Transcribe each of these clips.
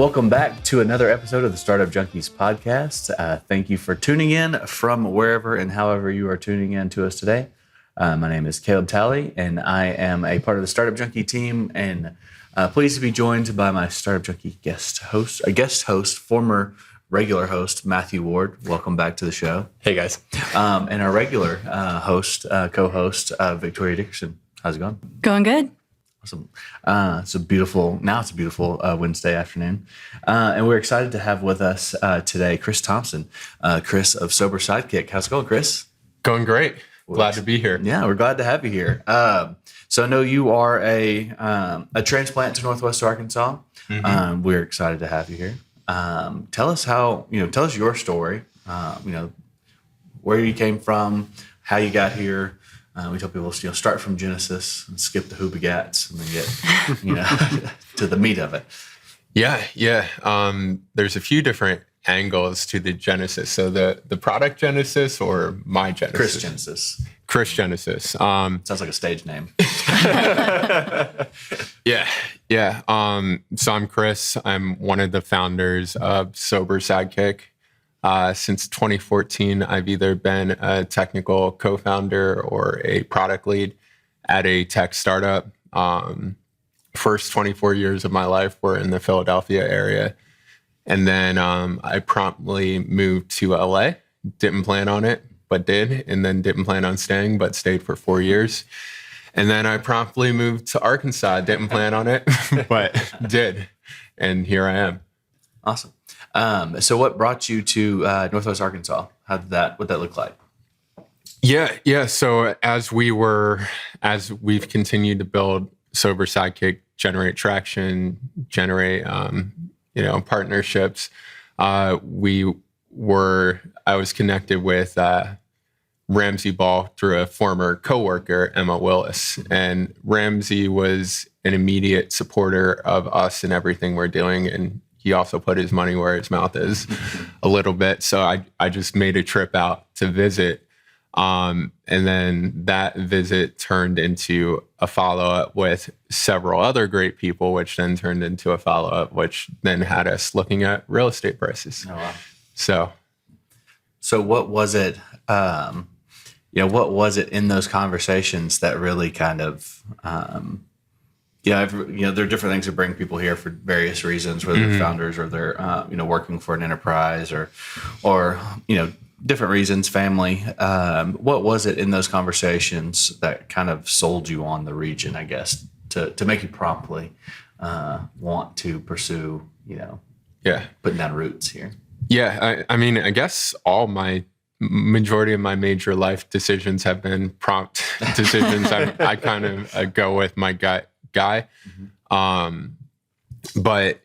Welcome back to another episode of the Startup Junkies podcast. Thank you for tuning in from wherever and however you are tuning in to us today. My name is Caleb Talley, and I am a part of the Startup Junkie team, and pleased to be joined by my Startup Junkie guest host, former regular host, Matthew Ward. Welcome back to the show. Hey, guys. And our regular co-host, Victoria Dickerson. How's it going? Going good. Awesome. It's a beautiful Wednesday afternoon. And we're excited to have with us today Chris Thompson, Chris of Sober Sidekick. How's it going, Chris? Going great. Glad to be here. Yeah, we're glad to have you here. So I know you are a transplant to Northwest Arkansas. Mm-hmm. We're excited to have you here. Tell us your story, where you came from, how you got here. We tell people, start from Genesis and skip the who begats and then get, to the meat of it. Yeah. There's a few different angles to the Genesis. So the product Genesis or my Genesis? Chris Genesis. Sounds like a stage name. Yeah. So I'm Chris. I'm one of the founders of Sober Sidekick. Since 2014, I've either been a technical co-founder or a product lead at a tech startup. First 24 years of my life were in the Philadelphia area. And then I promptly moved to LA. Didn't plan on it, but did. And then didn't plan on staying, but stayed for 4 years. And then I promptly moved to Arkansas. Didn't plan on it, but did. And here I am. Awesome. So what brought you to Northwest Arkansas? What'd that look like? Yeah. So as we've continued to build Sober Sidekick, generate traction, generate, partnerships, I was connected with Ramsey Ball through a former coworker, Emma Willis. And Ramsey was an immediate supporter of us and everything we're doing. And he also put his money where his mouth is a little bit. So I just made a trip out to visit. And then that visit turned into a follow-up with several other great people, which then turned into a follow-up, which then had us looking at real estate prices. Oh, wow. So what was it, what was it in those conversations that really kind of, there are different things that bring people here for various reasons, whether they're founders or they're, working for an enterprise or different reasons, family. What was it in those conversations that kind of sold you on the region, I guess, to make you promptly want to pursue, putting down roots here? Yeah. I guess majority of my major life decisions have been prompt decisions. I kind of go with my gut guy. But,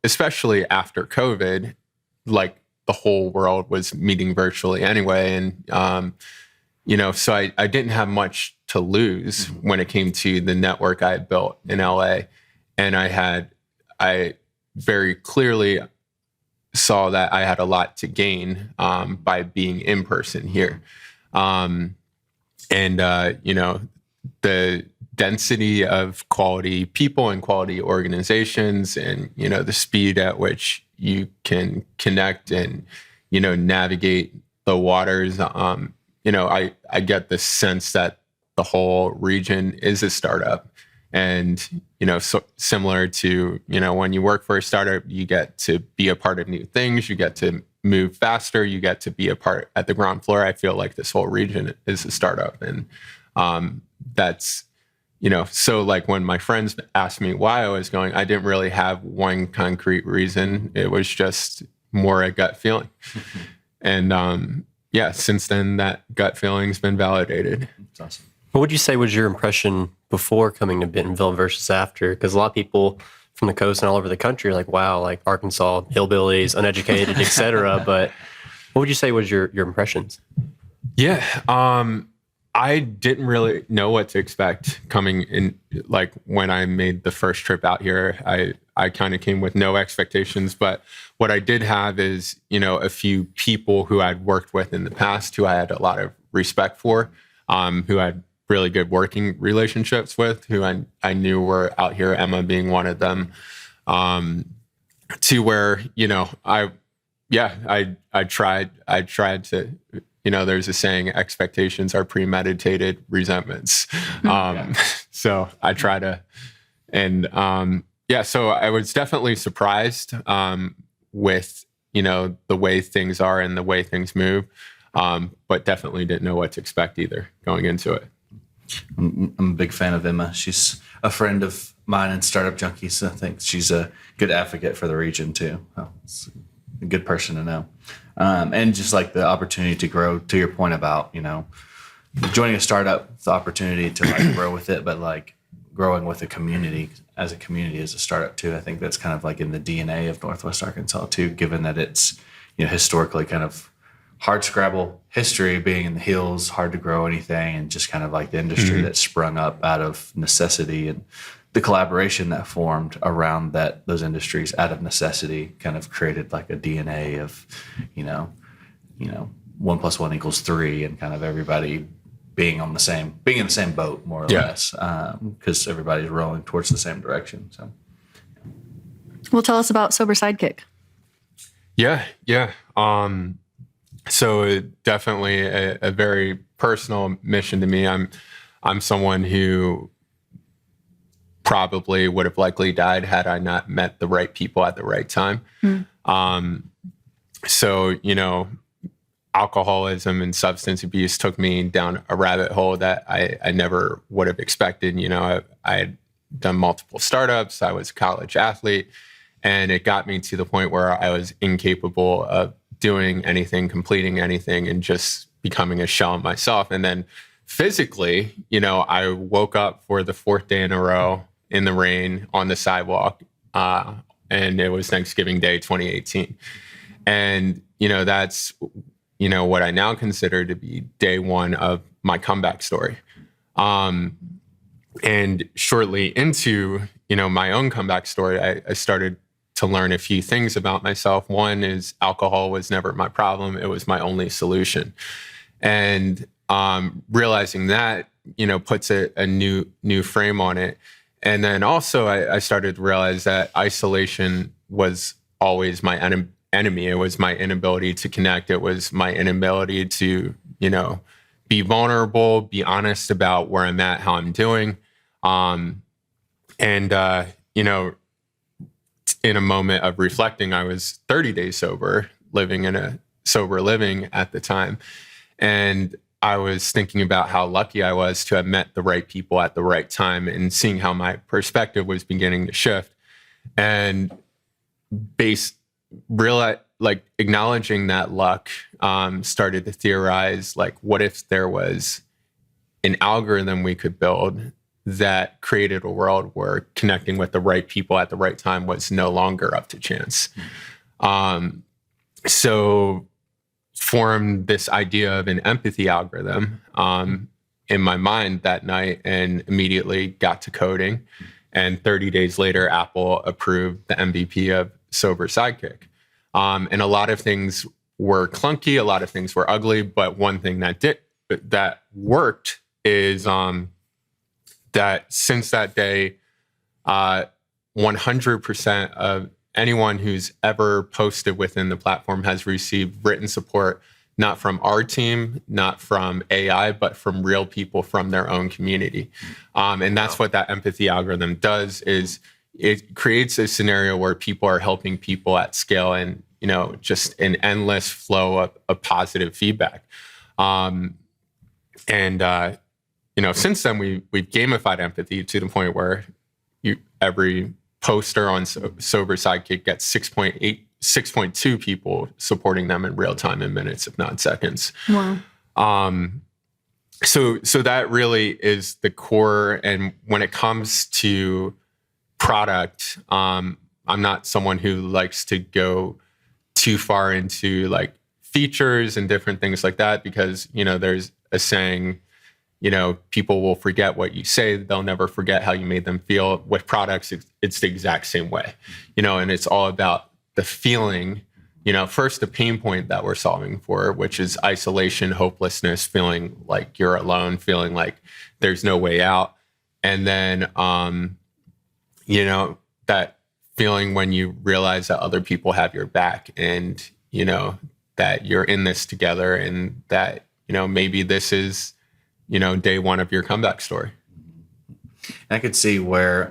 especially after COVID, like the whole world was meeting virtually anyway. And, so I didn't have much to lose when it came to the network I had built in LA. And I very clearly saw that I had a lot to gain by being in person here. The density of quality people and quality organizations and, the speed at which you can connect and, navigate the waters. I get the sense that the whole region is a startup. And, so similar to, when you work for a startup, you get to be a part of new things, you get to move faster, you get to be a part at the ground floor. I feel like this whole region is a startup. And that's, so like when my friends asked me why I was going, I didn't really have one concrete reason. It was just more a gut feeling. And since then that gut feeling's been validated. That's awesome. What would you say was your impression before coming to Bentonville versus after? Because a lot of people from the coast and all over the country are like, wow, like Arkansas, hillbillies, uneducated, et cetera. But what would you say was your impressions? Yeah. I didn't really know what to expect coming in. Like when I made the first trip out here, I kind of came with no expectations, but what I did have is, a few people who I'd worked with in the past who I had a lot of respect for, who had really good working relationships with, who I knew were out here, Emma being one of them. to where, I tried to, there's a saying, expectations are premeditated resentments. So I try to, and so I was definitely surprised with, the way things are and the way things move, but definitely didn't know what to expect either going into it. I'm a big fan of Emma. She's a friend of mine in Startup Junkies. I think she's a good advocate for the region too. It's a good person to know. And just like the opportunity to grow, to your point about, joining a startup, the opportunity to like grow with it, but like growing with a community as a startup too. I think that's kind of like in the DNA of Northwest Arkansas too, given that it's, historically kind of hard scrabble history, being in the hills, hard to grow anything, and just kind of like the industry that sprung up out of necessity, and the collaboration that formed around those industries out of necessity kind of created like a DNA of, 1 + 1 = 3, and kind of everybody being in the same boat more or less, because everybody's rowing towards the same direction. So, well, tell us about Sober Sidekick. Yeah. So definitely a very personal mission to me. I'm someone who probably would have likely died had I not met the right people at the right time. So, alcoholism and substance abuse took me down a rabbit hole that I never would have expected. I had done multiple startups. I was a college athlete, and it got me to the point where I was incapable of doing anything, completing anything, and just becoming a shell of myself. And then physically, I woke up for the 4th day in a row in the rain on the sidewalk, and it was Thanksgiving Day 2018. And, that's, what I now consider to be day one of my comeback story. And shortly into, my own comeback story, I started to learn a few things about myself. One is alcohol was never my problem. It was my only solution. And realizing that, puts a new frame on it. And then also I started to realize that isolation was always my enemy. It was my inability to connect. It was my inability to, be vulnerable, be honest about where I'm at, how I'm doing. In a moment of reflecting, I was 30 days sober, living in a sober living at the time. And I was thinking about how lucky I was to have met the right people at the right time, and seeing how my perspective was beginning to shift. And acknowledging that luck, started to theorize, like, what if there was an algorithm we could build that created a world where connecting with the right people at the right time was no longer up to chance. So formed this idea of an empathy algorithm in my mind that night, and immediately got to coding. And 30 days later, Apple approved the MVP of Sober Sidekick. And a lot of things were clunky, a lot of things were ugly, but one thing that worked is that since that day, 100% of anyone who's ever posted within the platform has received written support, not from our team, not from AI, but from real people from their own community. And that's what that empathy algorithm does, is it creates a scenario where people are helping people at scale, and, just an endless flow of positive feedback. Since then we've gamified empathy to the point where every poster on Sober Sidekick gets 6.2 people supporting them in real time, in minutes, if not seconds. Wow. So that really is the core. And when it comes to product, I'm not someone who likes to go too far into like features and different things like that, because, there's a saying, people will forget what you say. They'll never forget how you made them feel. With products, it's the exact same way, and it's all about the feeling, first the pain point that we're solving for, which is isolation, hopelessness, feeling like you're alone, feeling like there's no way out. And then, that feeling when you realize that other people have your back and, that you're in this together and that, maybe this is, day one of your comeback story. I could see where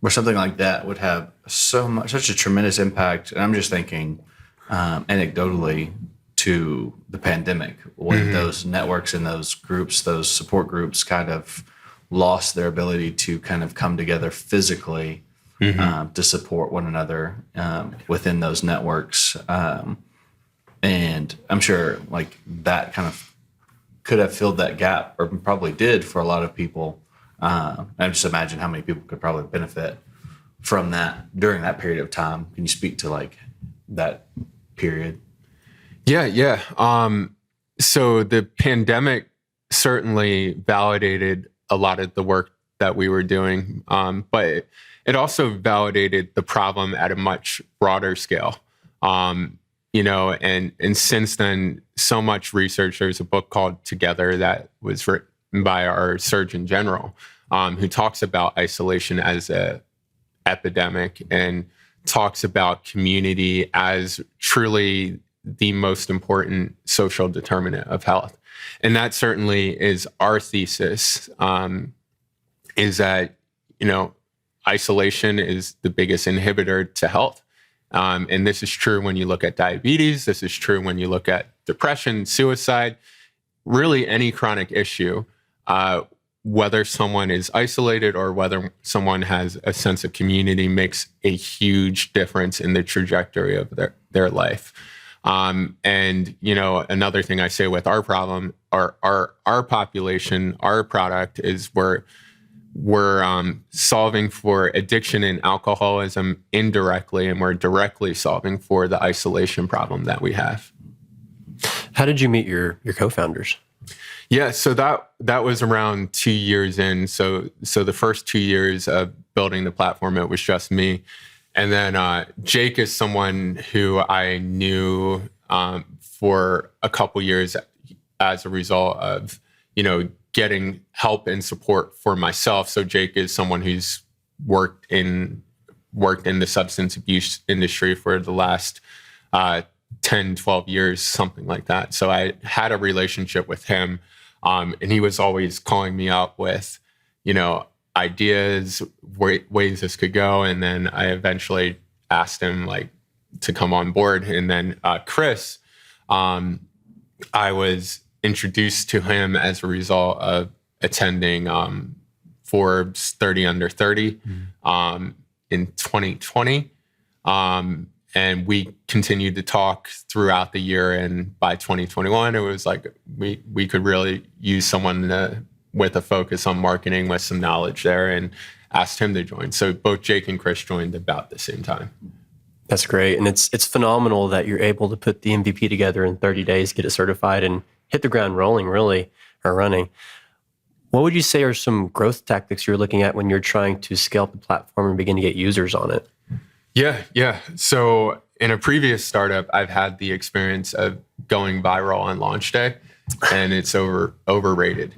where something like that would have such a tremendous impact. And I'm just thinking anecdotally to the pandemic, when those networks and those groups, those support groups kind of lost their ability to kind of come together physically to support one another within those networks. And I'm sure like that kind of could have filled that gap, or probably did for a lot of people. I just imagine how many people could probably benefit from that during that period of time. Can you speak to like that period? Yeah. So the pandemic certainly validated a lot of the work that we were doing, but it also validated the problem at a much broader scale. And since then, so much research. There's a book called Together that was written by our Surgeon General, who talks about isolation as a epidemic and talks about community as truly the most important social determinant of health. And that certainly is our thesis, is that, isolation is the biggest inhibitor to health. And this is true when you look at diabetes. This is true when you look at depression, suicide, really any chronic issue, whether someone is isolated or whether someone has a sense of community makes a huge difference in the trajectory of their life. And, another thing I say with our problem, our population, our product is we're solving for addiction and alcoholism indirectly, and we're directly solving for the isolation problem that we have. How did you meet your co-founders? Yeah, so that was around 2 years in. So the first 2 years of building the platform, it was just me. And then Jake is someone who I knew for a couple years as a result of, getting help and support for myself. So Jake is someone who's worked in the substance abuse industry for the last 10, 12 years, something like that. So I had a relationship with him, and he was always calling me up with, ideas, ways this could go. And then I eventually asked him to come on board. And then Chris, I was introduced to him as a result of attending Forbes 30 Under 30 in 2020. And we continued to talk throughout the year. And by 2021, it was like we could really use someone with a focus on marketing with some knowledge there, and asked him to join. So both Jake and Chris joined about the same time. That's great. And it's phenomenal that you're able to put the MVP together in 30 days, get it certified, and hit the ground rolling, really, or running. What would you say are some growth tactics you're looking at when you're trying to scale up the platform and begin to get users on it? Yeah. So in a previous startup, I've had the experience of going viral on launch day, and it's overrated.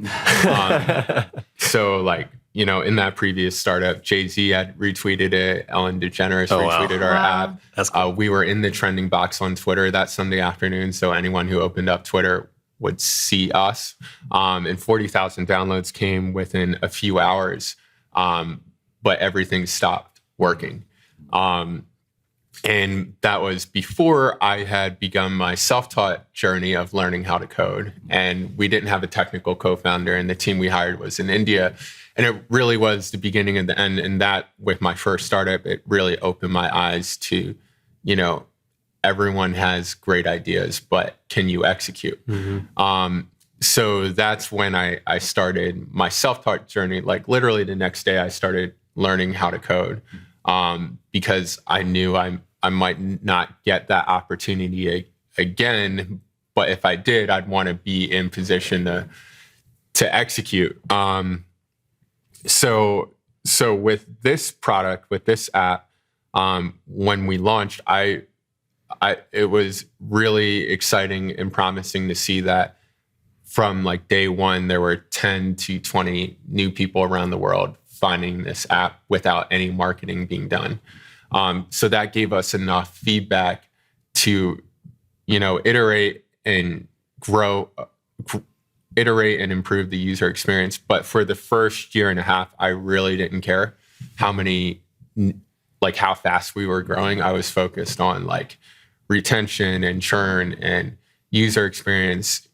So in that previous startup, Jay-Z had retweeted it, Ellen DeGeneres retweeted our app. That's cool. We were in the trending box on Twitter that Sunday afternoon, so anyone who opened up Twitter would see us. And 40,000 downloads came within a few hours, but everything stopped working. And that was before I had begun my self-taught journey of learning how to code. And we didn't have a technical co-founder, and the team we hired was in India. And it really was the beginning and the end. And that, with my first startup, it really opened my eyes to, everyone has great ideas, but can you execute? So that's when I started my self-taught journey. Literally the next day I started learning how to code, because I knew I might not get that opportunity again, but if I did, I'd want to be in position to execute. So with this product, with this app, when we launched, it was really exciting and promising to see that from day one, there were 10 to 20 new people around the world finding this app without any marketing being done. So that gave us enough feedback to, iterate and iterate and improve the user experience. But for the first year and a half, I really didn't care how fast we were growing. I was focused on like retention and churn and user experience.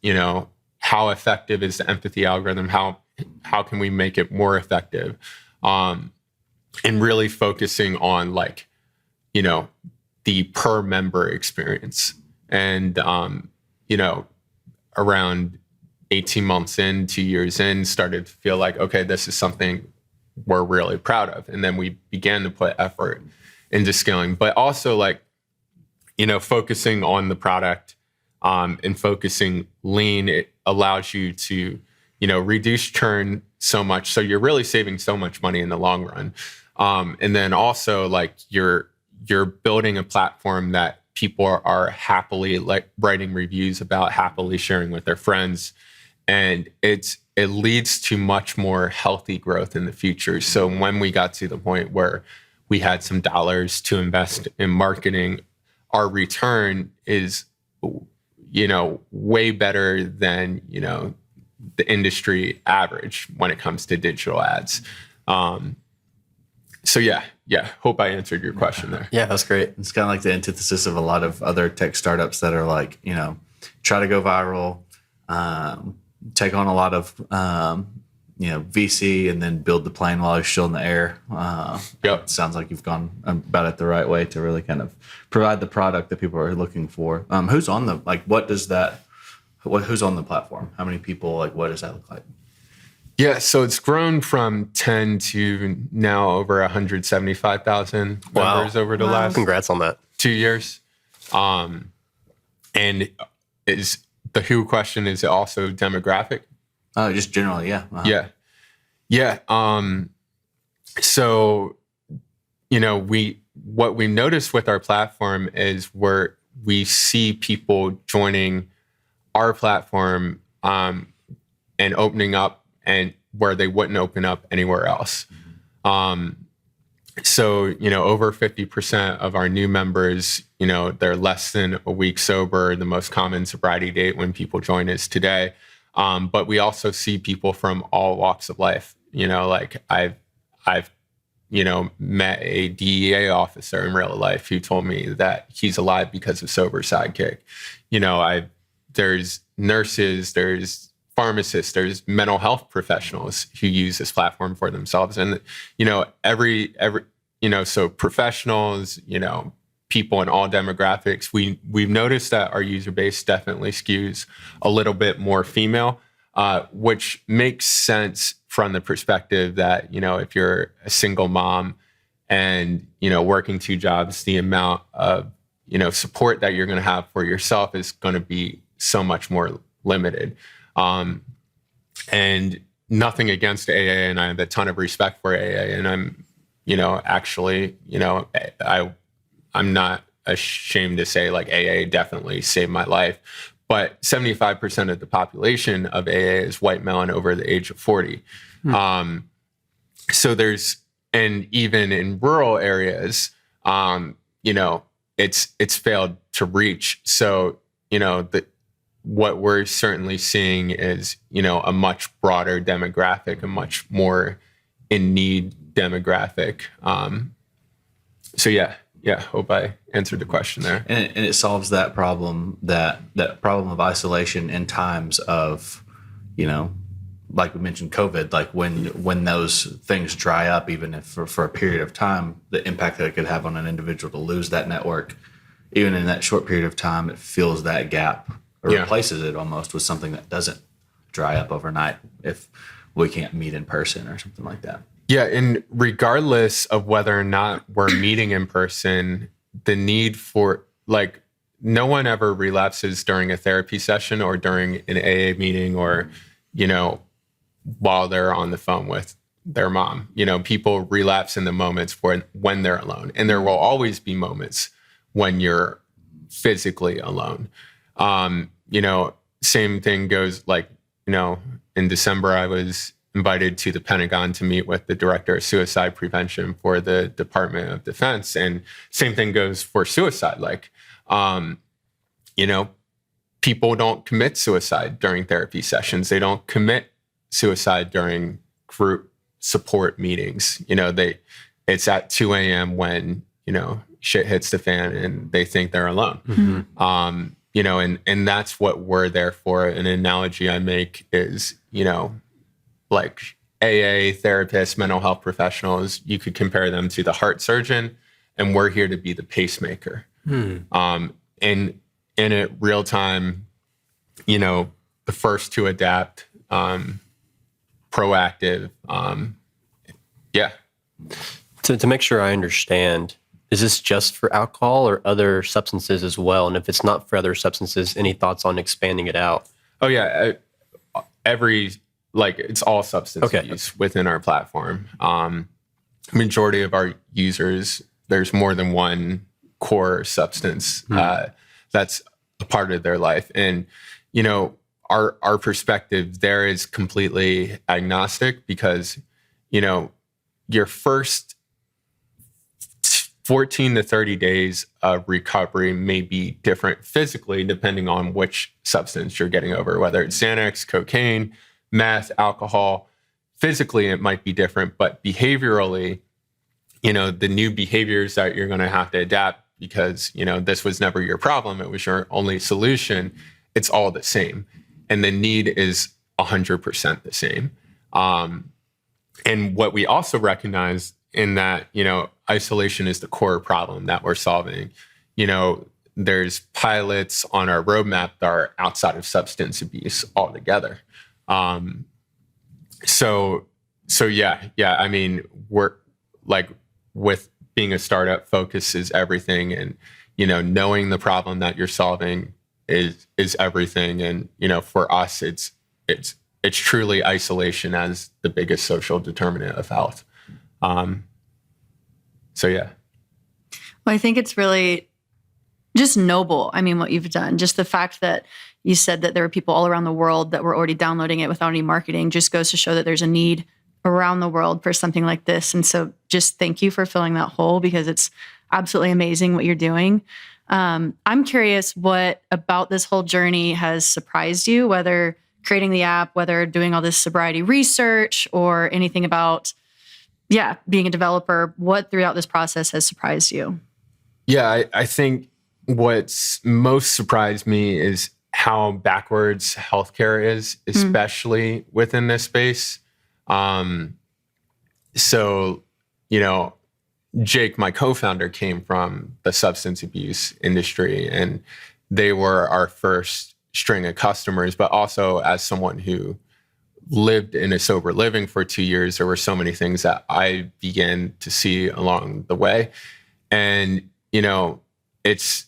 How effective is the empathy algorithm? How can we make it more effective? And really focusing on the per member experience. And, around 18 months in, 2 years in, started to feel like, okay, this is something we're really proud of. And then we began to put effort into scaling, but also focusing on the product and focusing lean. It allows you to, reduce churn so much. So you're really saving so much money in the long run. And then also you're building a platform that people are happily writing reviews about, happily sharing with their friends. And it leads to much more healthy growth in the future. So when we got to the point where we had some dollars to invest in marketing, our return is, way better than, the industry average when it comes to digital ads. So yeah. Hope I answered your question there. Yeah, that's great. It's kind of like the antithesis of a lot of other tech startups that are try to go viral, take on a lot of, VC and then build the plane while it's still in the air. Yep. It sounds like you've gone about it the right way to really kind of provide the product that people are looking for. Who's on who's on the platform? How many people, what does that look like? Yeah, so it's grown from 10 to now over 175,000 members over the last Congrats on that. 2 years. And is the who question, is it also demographic? Just generally, yeah. Uh-huh. Yeah. So, what we noticed with our platform is where we see people joining our platform and opening up and where they wouldn't open up anywhere else. So, over 50% of our new members, they're less than a week sober. The most common sobriety date when people join is today. But we also see people from all walks of life. I've met a DEA officer in real life who told me that he's alive because of Sober Sidekick. There's nurses, there's pharmacists, there's mental health professionals who use this platform for themselves. And, so professionals, people in all demographics, we've noticed that our user base definitely skews a little bit more female, which makes sense from the perspective that, if you're a single mom and, working 2 jobs, the amount of, support that you're going to have for yourself is going to be so much more limited. And nothing against AA, and I have a ton of respect for AA, and I'm, actually, I'm not ashamed to say AA definitely saved my life, but 75% of the population of AA is white male and over the age of 40. So and even in rural areas, it's failed to reach. So, what we're certainly seeing is, a much broader demographic, a much more in need demographic. So yeah, hope I answered the question there. And it solves that problem, that problem of isolation in times of, like we mentioned, COVID, when those things dry up, even if for a period of time, the impact that it could have on an individual to lose that network, even in that short period of time, it fills that gap or replaces it almost with something that doesn't dry up overnight if we can't meet in person or something like that. Yeah, and regardless of whether or not we're meeting in person, the need for no one ever relapses during a therapy session or during an AA meeting or, while they're on the phone with their mom. People relapse in the moments when they're alone. And there will always be moments when you're physically alone. Same thing goes in December, I was invited to the Pentagon to meet with the director of suicide prevention for the Department of Defense. And same thing goes for suicide. Like, people don't commit suicide during therapy sessions. They don't commit suicide during group support meetings. It's at 2 a.m. when, shit hits the fan and they think they're alone. Mm-hmm. And that's what we're there for. An analogy I make is, like AA therapists, mental health professionals, you could compare them to the heart surgeon, and we're here to be the pacemaker. And in it real time, the first to adapt, proactive. To make sure I understand, is this just for alcohol or other substances as well? And if it's not for other substances, any thoughts on expanding it out? Oh yeah. It's all substance abuse within our platform. Majority of our users, there's more than one core substance that's a part of their life. And, our perspective there is completely agnostic because, your first 14 to 30 days of recovery may be different physically depending on which substance you're getting over, whether it's Xanax, cocaine, meth, alcohol. Physically, it might be different, but behaviorally, the new behaviors that you're going to have to adapt because, this was never your problem. It was your only solution. It's all the same. And the need is 100% the same. And what we also recognize in that, isolation is the core problem that we're solving. There's pilots on our roadmap that are outside of substance abuse altogether. So yeah. I mean, we're like with being a startup, focus is everything. And, knowing the problem that you're solving is everything. And, for us, it's truly isolation as the biggest social determinant of health. So yeah. Well, I think it's really just noble. I mean, what you've done, just the fact that you said that there were people all around the world that were already downloading it without any marketing just goes to show that there's a need around the world for something like this. And so just thank you for filling that hole because it's absolutely amazing what you're doing. I'm curious what about this whole journey has surprised you, whether creating the app, whether doing all this sobriety research or anything about, being a developer, what throughout this process has surprised you? Yeah, I think what's most surprised me is how backwards healthcare is, especially within this space. So, Jake, my co-founder, came from the substance abuse industry, and they were our first string of customers. But also, as someone who lived in a sober living for 2 years, there were so many things that I began to see along the way. And, it's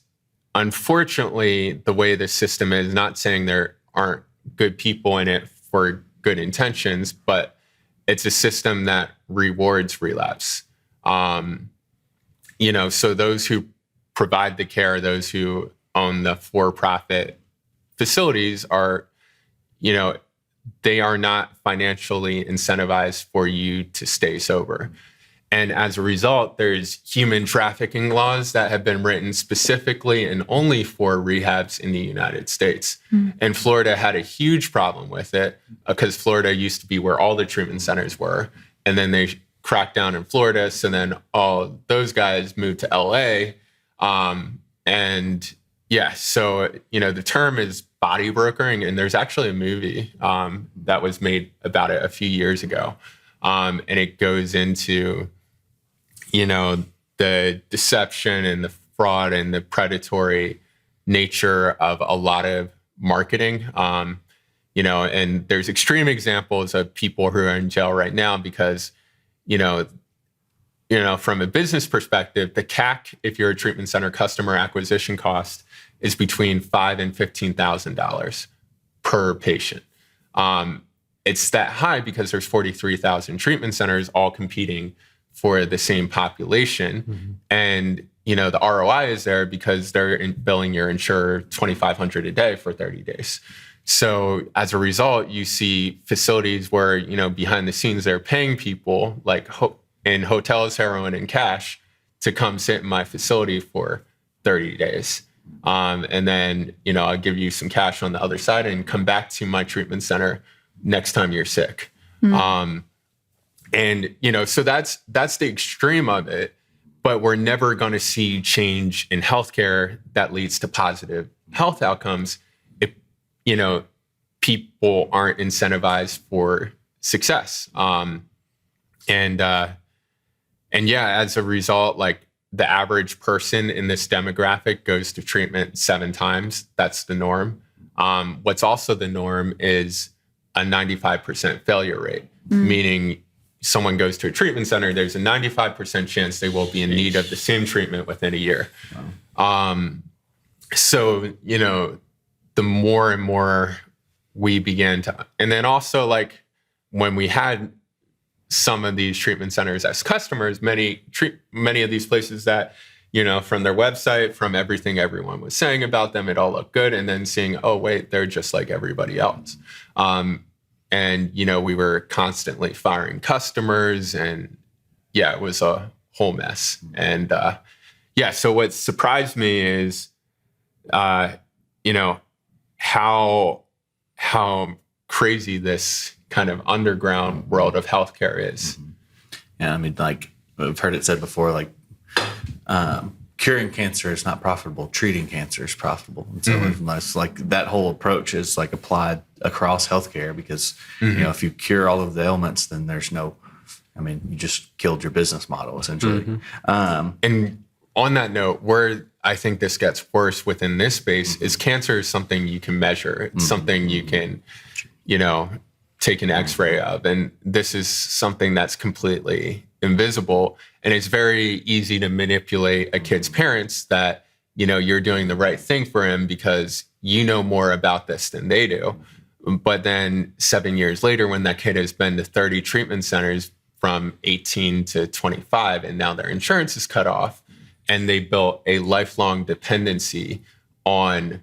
unfortunately the way the system is, not saying there aren't good people in it for good intentions, but it's a system that rewards relapse. So those who provide the care, those who own the for-profit facilities are, they are not financially incentivized for you to stay sober. And as a result, there's human trafficking laws that have been written specifically and only for rehabs in the United States. And Florida had a huge problem with it because Florida used to be where all the treatment centers were. And then they cracked down in Florida. So then all those guys moved to LA. So, the term is body brokering. And there's actually a movie that was made about it a few years ago. And it goes into, the deception and the fraud and the predatory nature of a lot of marketing. And there's extreme examples of people who are in jail right now because, from a business perspective, the CAC, if you're a treatment center customer acquisition cost, is between $5,000 and $15,000 per patient. It's that high because there's 43,000 treatment centers all competing for the same population. And, the ROI is there because they're billing your insurer $2,500 a day for 30 days. So as a result, you see facilities where, you know, behind the scenes, they're paying people like in hotels, heroin, and cash to come sit in my facility for 30 days. And then, you know, I'll give you some cash on the other side and come back to my treatment center next time you're sick. And, you know, so that's the extreme of it, but we're never going to see change in healthcare that leads to positive health outcomes if, you know, people aren't incentivized for success. And yeah, as a result, like the average person in this demographic goes to treatment 7 times. That's the norm. What's also the norm is a 95% failure rate, meaning someone goes to a treatment center, there's a 95% chance they will be in need of the same treatment within a year. So, you know, the more and more we began to, and then also like when we had some of these treatment centers as customers, many of these places that, you know, from their website, from everything everyone was saying about them, it all looked good. And then seeing, oh, wait, they're just like everybody else. And, you know, we were constantly firing customers and yeah, it was a whole mess. And yeah, so what surprised me is, you know, how crazy this kind of underground world of healthcare is. Yeah, I mean, like we've heard it said before, like curing cancer is not profitable, treating cancer is profitable. And so unless like that whole approach is like applied across healthcare because, you know, if you cure all of the ailments, then there's no, I mean, you just killed your business model essentially. And on that note, where I think this gets worse within this space is cancer is something you can measure. It's something you can, you know, take an x-ray of. And this is something that's completely invisible. And it's very easy to manipulate a kid's parents that, you know, you're doing the right thing for him because you know more about this than they do. But then 7 years later, when that kid has been to 30 treatment centers from 18 to 25, and now their insurance is cut off, and they built a lifelong dependency on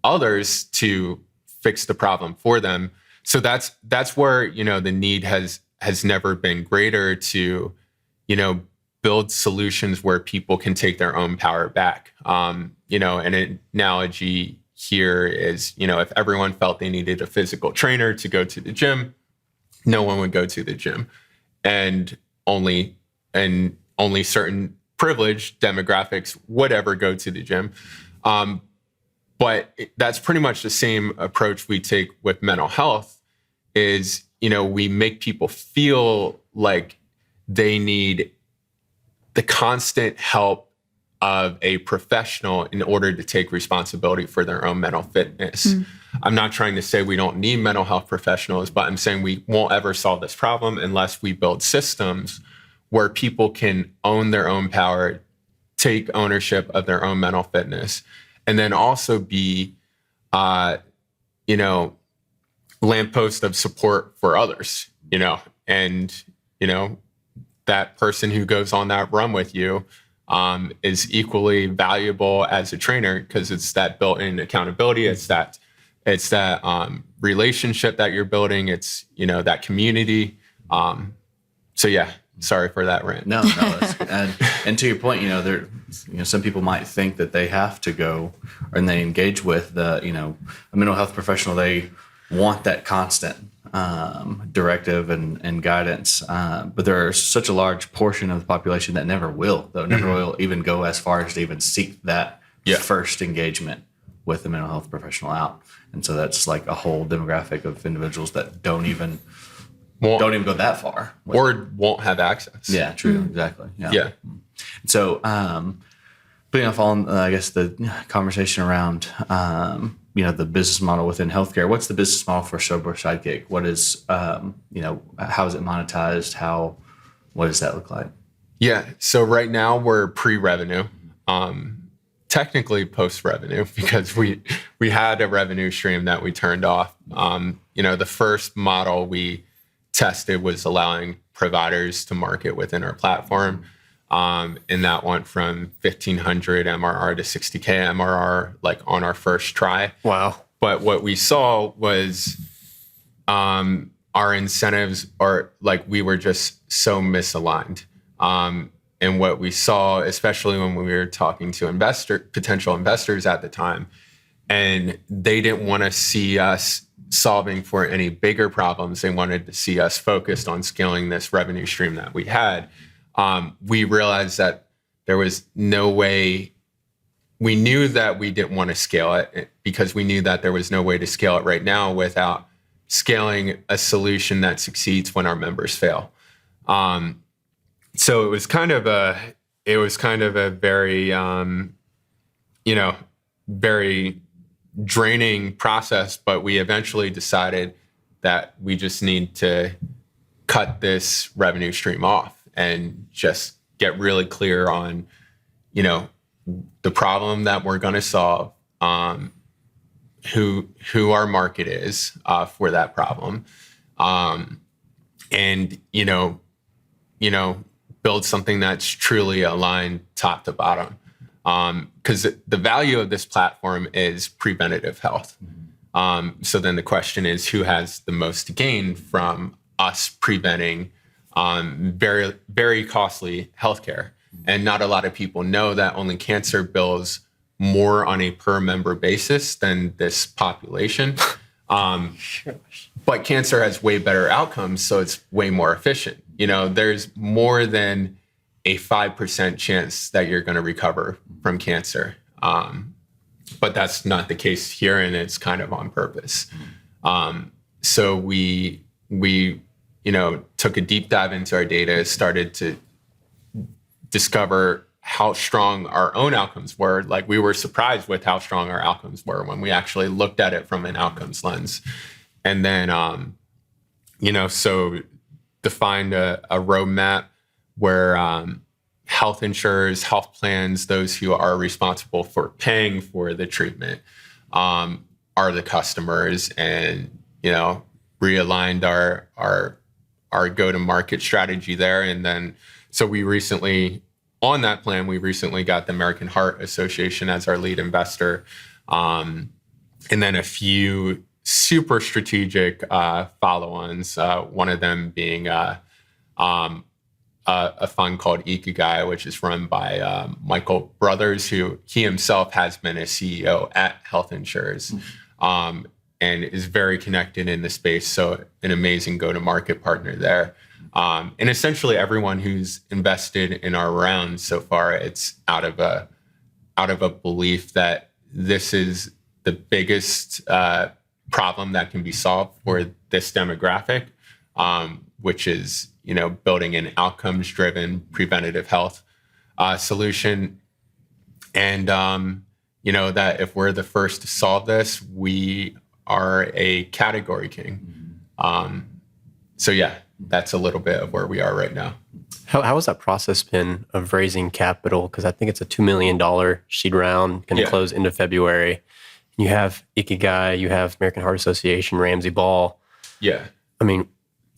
others to fix the problem for them. So that's where, you know, the need has never been greater to, you know, build solutions where people can take their own power back. You know, an analogy here is, you know, if everyone felt they needed a physical trainer to go to the gym, no one would go to the gym, and only certain privileged demographics would ever go to the gym. But that's pretty much the same approach we take with mental health is, you know, we make people feel like they need the constant help of a professional in order to take responsibility for their own mental fitness. I'm not trying to say we don't need mental health professionals, but I'm saying we won't ever solve this problem unless we build systems where people can own their own power, take ownership of their own mental fitness, and then also be, you know, lamppost of support for others, you know, and, you know, that person who goes on that run with you is equally valuable as a trainer because it's that built-in accountability. It's that relationship that you're building. It's, you know, that community. So yeah, sorry for that rant. No, that's good. And to your point, you know, some people might think that they have to go and they engage with the, you know, a mental health professional. They want that constant directive and guidance. But there is such a large portion of the population that never will even go as far as to even seek that first engagement with the mental health professional out. And so that's like a whole demographic of individuals that don't even go that far. Or won't have access. Yeah, true. Exactly. Yeah. So, putting off on, I guess, the conversation around, you know, the business model within healthcare. What's the business model for Sober Sidekick? What is, you know, how is it monetized? What does that look like? Yeah. So right now we're pre-revenue, technically post-revenue because we had a revenue stream that we turned off. You know, the first model we tested was allowing providers to market within our platform. And that went from 1,500 MRR to 60K MRR, like on our first try. Wow. but what we saw was our incentives are like, we were just so misaligned. And what we saw, especially when we were talking to potential investors at the time, and they didn't want to see us solving for any bigger problems. They wanted to see us focused on scaling this revenue stream that we had. We realized that there was no way. We knew that we didn't want to scale it because we knew that there was no way to scale it right now without scaling a solution that succeeds when our members fail. So it was kind of a very, very draining process, but we eventually decided that we just need to cut this revenue stream off and just get really clear on, the problem that we're going to solve, who our market is for that problem, and build something that's truly aligned top to bottom. Because the value of this platform is preventative health. So then the question is, who has the most to gain from us preventing very, very costly healthcare? And not a lot of people know that only cancer bills more on a per member basis than this population. But cancer has way better outcomes, so it's way more efficient. There's more than a 5% chance that you're going to recover from cancer. But that's not the case here, and it's kind of on purpose. So we took a deep dive into our data, started to discover how strong our own outcomes were. Like, we were surprised with how strong our outcomes were when we actually looked at it from an outcomes lens. And then, so defined a roadmap where health insurers, health plans, those who are responsible for paying for the treatment are the customers, and realigned our go-to-market strategy there. And then, so we recently got the American Heart Association as our lead investor, and then a few super strategic follow-ons. One of them being a fund called Ikigai, which is run by Michael Brothers, who he himself has been a CEO at health insurers, and is very connected in the space. So an amazing go-to-market partner there. And essentially everyone who's invested in our round so far, it's out of a belief that this is the biggest problem that can be solved for this demographic, which is, building an outcomes-driven preventative health solution. And, that if we're the first to solve this, we are a category king. So yeah, that's a little bit of where we are right now. How has that process been of raising capital? Because I think it's a $2 million seed round, going to close into February. You have Ikigai, you have American Heart Association, Ramsey Ball. Yeah. I mean,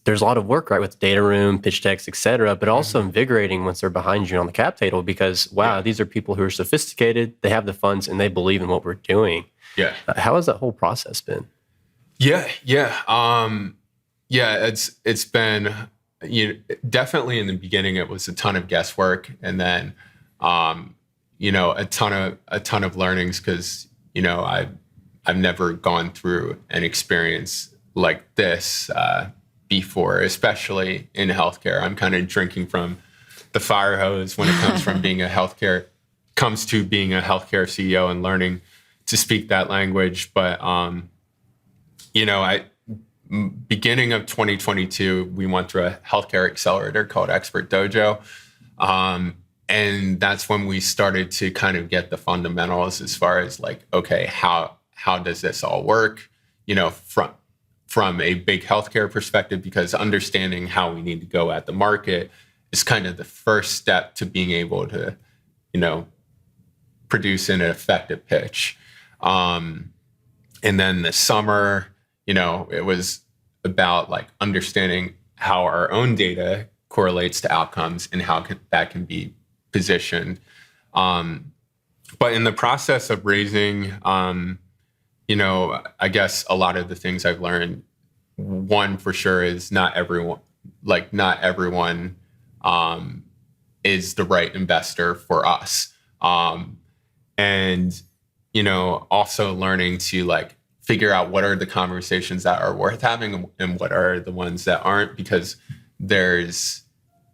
there's a lot of work, right, with the data room, pitch decks, et cetera, but also invigorating once they're behind you on the cap table because, wow, these are people who are sophisticated, they have the funds, and they believe in what we're doing. Yeah. How has that whole process been? Yeah. It's been, definitely in the beginning, it was a ton of guesswork, and then, a ton of learnings because, I've never gone through an experience like this before, especially in healthcare. I'm kind of drinking from the fire hose when it comes from being healthcare CEO and learning to speak that language. But, beginning of 2022, we went through a healthcare accelerator called Expert Dojo. And that's when we started to kind of get the fundamentals as far as like, okay, how does this all work? From a big healthcare perspective, because understanding how we need to go at the market is kind of the first step to being able to, produce an effective pitch. And then the summer, it was about like understanding how our own data correlates to outcomes and how that can be positioned. But in the process of raising I guess a lot of the things I've learned, one for sure is not everyone is the right investor for us. And, also learning to like figure out what are the conversations that are worth having and what are the ones that aren't, because there's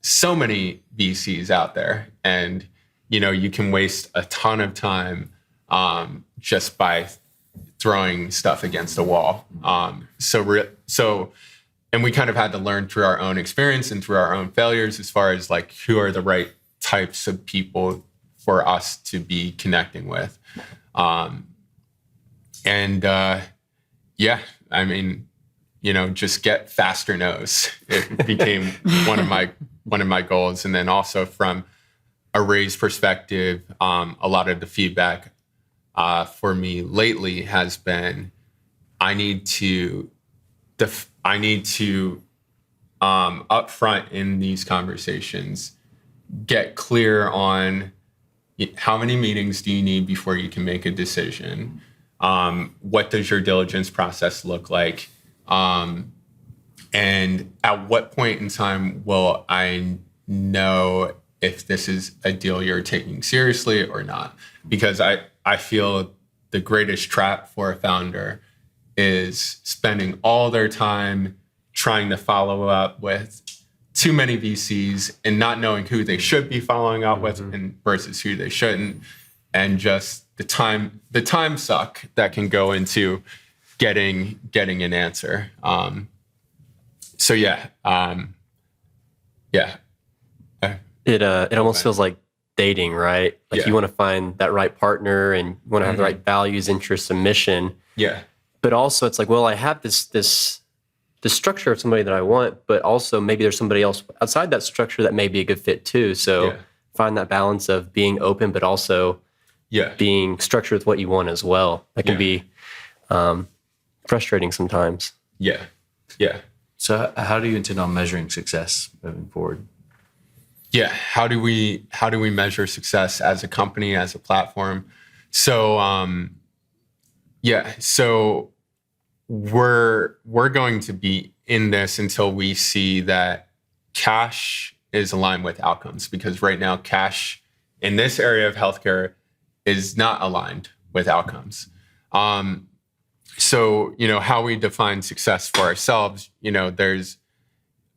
so many VCs out there, and, you can waste a ton of time just by throwing stuff against a wall. And we kind of had to learn through our own experience and through our own failures as far as like who are the right types of people for us to be connecting with. Just get faster no's. It became one of my goals. And then also from a Raise perspective, a lot of the feedback for me lately has been, I need to upfront in these conversations, get clear on how many meetings do you need before you can make a decision? What does your diligence process look like? And at what point in time will I know if this is a deal you're taking seriously or not? Because I feel the greatest trap for a founder is spending all their time trying to follow up with too many VCs and not knowing who they should be following up with and versus who they shouldn't, and just the time suck that can go into getting an answer. It almost feels like dating, right? Like you want to find that right partner and you want to have the right values, interests, and mission. Yeah. But also it's like, well, I have this structure of somebody that I want, but also maybe there's somebody else outside that structure that may be a good fit too. So find that balance of being open, but also being structured with what you want as well. That can be frustrating sometimes. Yeah. Yeah. So how do you intend on measuring success moving forward? Yeah. How do we measure success as a company, as a platform? So, so we're going to be in this until we see that cash is aligned with outcomes, because right now cash in this area of healthcare is not aligned with outcomes. So, how we define success for ourselves, there's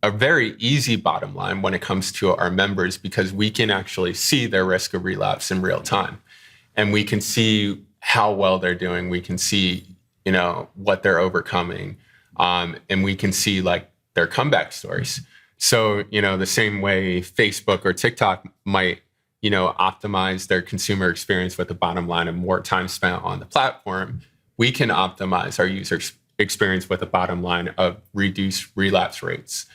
a very easy bottom line when it comes to our members, because we can actually see their risk of relapse in real time, and we can see how well they're doing. We can see, what they're overcoming, and we can see like their comeback stories. So, the same way Facebook or TikTok might, optimize their consumer experience with the bottom line of more time spent on the platform, we can optimize our user experience with the bottom line of reduced relapse rates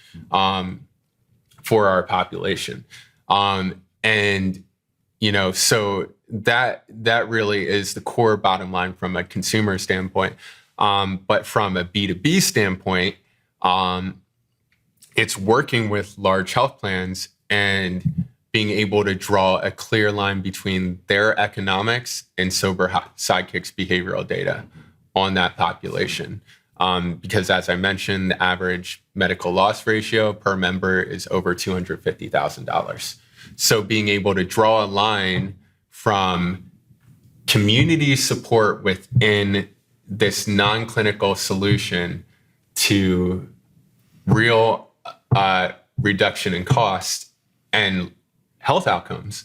for our population. So that really is the core bottom line from a consumer standpoint. But from a B2B standpoint, it's working with large health plans and being able to draw a clear line between their economics and Sober Sidekick's behavioral data on that population. Because as I mentioned, the average medical loss ratio per member is over $250,000. So being able to draw a line from community support within this non-clinical solution to real reduction in cost and health outcomes,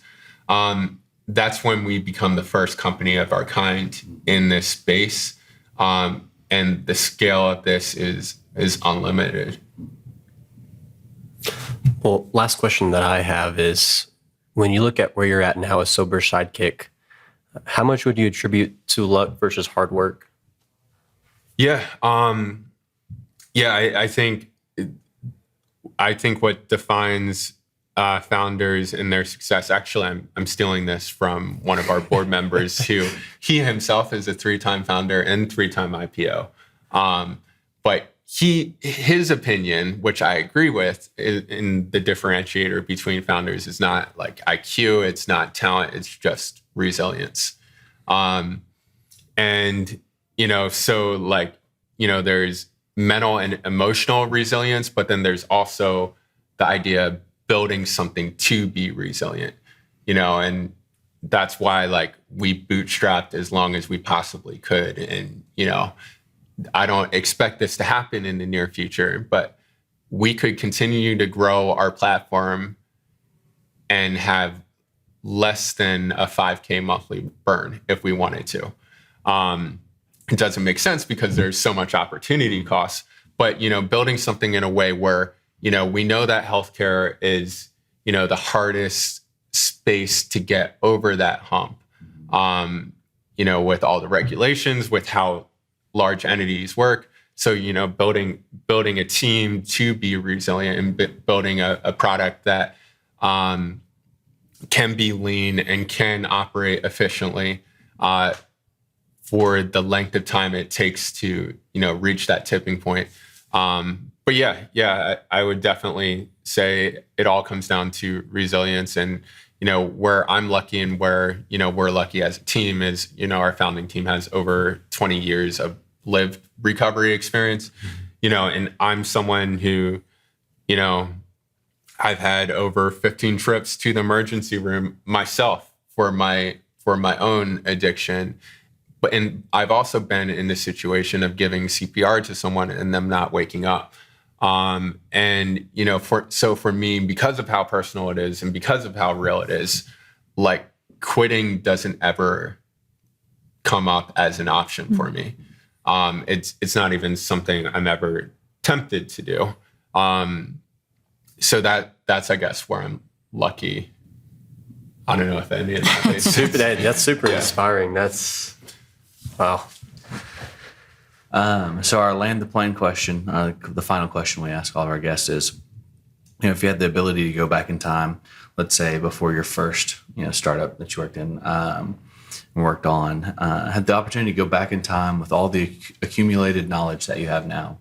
that's when we become the first company of our kind in this space. And the scale of this is unlimited. Well, last question that I have is, when you look at where you're at now as Sober Sidekick, how much would you attribute to luck versus hard work? Yeah. I think what defines founders and their success, actually, I'm stealing this from one of our board members who he himself is a 3-time founder and 3-time IPO. But his opinion, which I agree with, in the differentiator between founders is not like IQ, it's not talent, it's just resilience. And so like, there's mental and emotional resilience, but then there's also the idea of building something to be resilient, and that's why like we bootstrapped as long as we possibly could. And, I don't expect this to happen in the near future, but we could continue to grow our platform and have less than a 5K monthly burn if we wanted to. It doesn't make sense because there's so much opportunity costs, but, building something in a way where, we know that healthcare is, the hardest space to get over that hump, with all the regulations, with how large entities work. So, building a team to be resilient and building a product that can be lean and can operate efficiently for the length of time it takes to, reach that tipping point. But yeah, I would definitely say it all comes down to resilience. And, where I'm lucky and where, we're lucky as a team is, our founding team has over 20 years of lived recovery experience, and I'm someone who, I've had over 15 trips to the emergency room myself for my own addiction. And I've also been in the situation of giving CPR to someone and them not waking up. And, for me, because of how personal it is and because of how real it is, like quitting doesn't ever come up as an option for me. It's not even something I'm ever tempted to do. So that's, I guess, where I'm lucky. I don't know if any of that makes sense. That's super inspiring. That's wow. So our land the plane question, the final question we ask all of our guests is, if you had the ability to go back in time, let's say before your first, startup that you worked in, worked on, had the opportunity to go back in time with all the accumulated knowledge that you have now,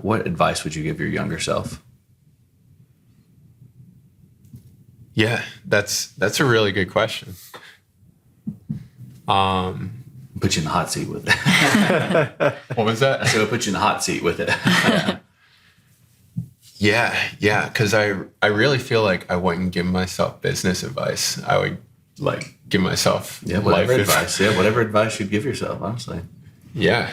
what advice would you give your younger self? Yeah, that's a really good question. Put you in the hot seat with it. What was that? So it'll put you in the hot seat with it. Yeah. Because I really feel like I wouldn't give myself business advice. I would like give myself whatever life advice. Yeah, whatever advice you'd give yourself, honestly. Yeah.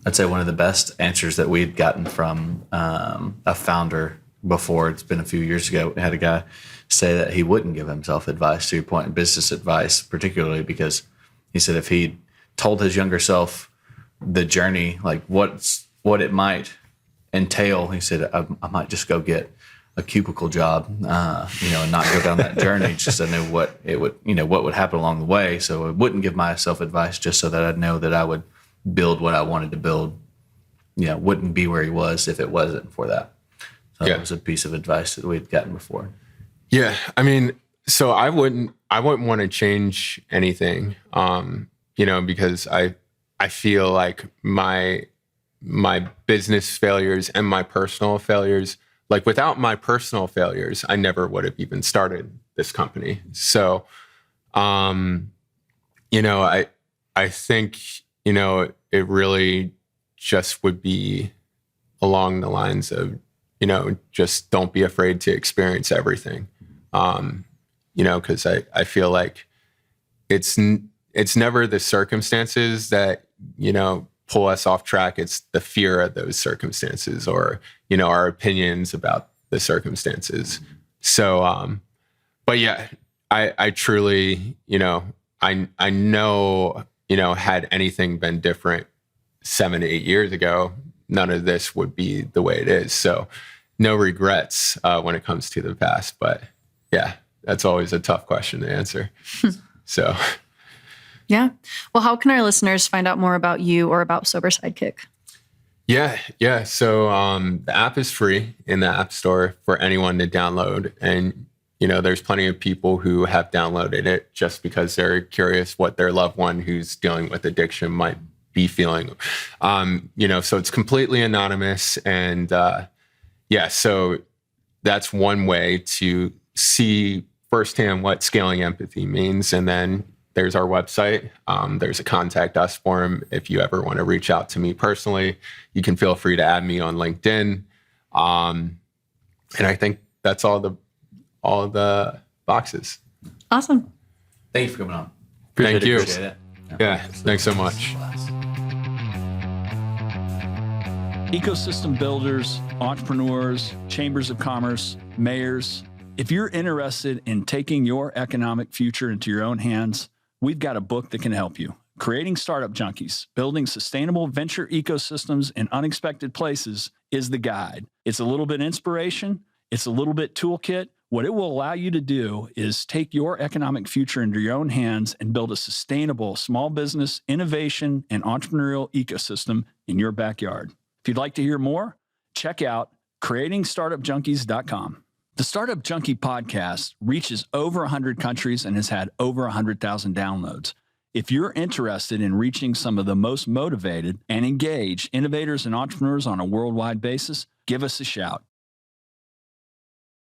I'd say one of the best answers that we'd gotten from a founder before, it's been a few years ago, we had a guy say that he wouldn't give himself advice, to your point, business advice, particularly because he said if he told his younger self the journey, like what it might entail, he said, I might just go get a cubicle job, and not go down that journey, just so I know what it would, what would happen along the way. So I wouldn't give myself advice just so that I'd know that I would build what I wanted to build, wouldn't be where he was if it wasn't for that. So that was a piece of advice that we'd gotten before. Yeah. I mean, so I wouldn't want to change anything, because I feel like my business failures and my personal failures, like without my personal failures, I never would have even started this company. So, I think, it really just would be along the lines of, just don't be afraid to experience everything. Because I feel like it's never the circumstances that, pull us off track. It's the fear of those circumstances or, our opinions about the circumstances. So, but yeah, I truly, I know, had anything been different 7 to 8 years ago, none of this would be the way it is. So no regrets when it comes to the past. But yeah, that's always a tough question to answer. So. Yeah. Well, how can our listeners find out more about you or about Sober Sidekick? Yeah. So the app is free in the App Store for anyone to download. And, there's plenty of people who have downloaded it just because they're curious what their loved one who's dealing with addiction might be feeling. So it's completely anonymous. And so that's one way to see firsthand what scaling empathy means. And then there's our website. There's a contact us form. If you ever want to reach out to me personally, you can feel free to add me on LinkedIn. And I think that's all the boxes. Awesome. Thank you for coming on. Thank you. Appreciate it. Yeah, thanks so much. Ecosystem builders, entrepreneurs, chambers of commerce, mayors. If you're interested in taking your economic future into your own hands, we've got a book that can help you. Creating Startup Junkies, Building Sustainable Venture Ecosystems in Unexpected Places is the guide. It's a little bit inspiration. It's a little bit toolkit. What it will allow you to do is take your economic future into your own hands and build a sustainable small business, innovation, and entrepreneurial ecosystem in your backyard. If you'd like to hear more, check out creatingstartupjunkies.com. The Startup Junkie podcast reaches over 100 countries and has had over 100,000 downloads. If you're interested in reaching some of the most motivated and engaged innovators and entrepreneurs on a worldwide basis, give us a shout.